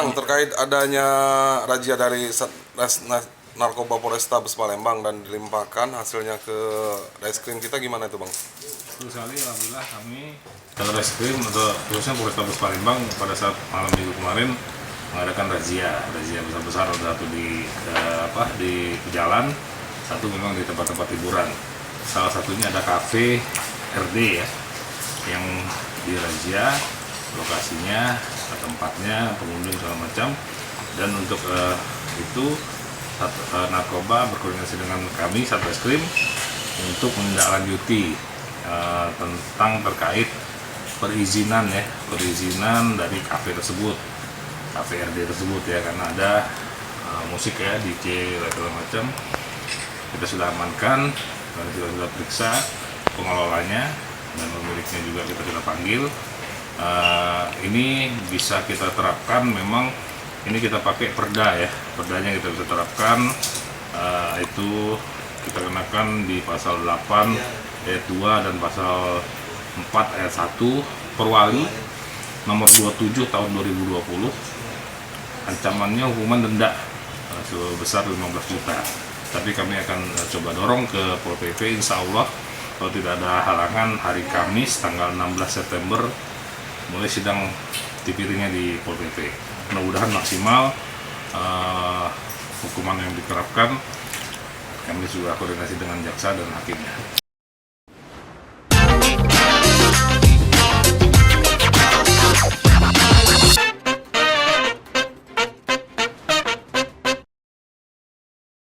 Bang, terkait adanya razia dari Satres Narkoba Polrestabes Palembang dan dilimpahkan hasilnya ke reskrim kita, gimana itu Bang? Betul sekali, alhamdulillah kami Satreskrim atau khususnya Polrestabes Palembang pada saat malam minggu kemarin mengadakan razia besar-besar, satu di jalan, satu memang di tempat-tempat hiburan. Salah satunya ada kafe RD ya, yang dirazia lokasinya, tempatnya, pengunjung segala macam. Dan untuk itu narkoba berkoordinasi dengan kami Satreskrim untuk menindaklanjuti tentang terkait perizinan dari kafe tersebut, kafe RD tersebut ya, karena ada musik ya, DJ segala macam. Kita sudah amankan dan kita sudah periksa pengelolanya dan pemiliknya juga kita sudah panggil. Ini bisa kita terapkan, memang ini kita pakai perda ya, perdanya kita bisa terapkan. Itu kita kenakan di pasal 8 ayat 2 dan pasal 4 ayat 1 Perwali nomor 27 tahun 2020. Ancamannya hukuman denda sebesar 15 juta. Tapi kami akan coba dorong ke Pol PP, insya Allah kalau tidak ada halangan hari Kamis tanggal 16 September mulai sidang tipiringnya di Pol PP. Mudah-mudahan maksimal hukuman yang diterapkan. Kami sudah koordinasi dengan jaksa dan hakimnya.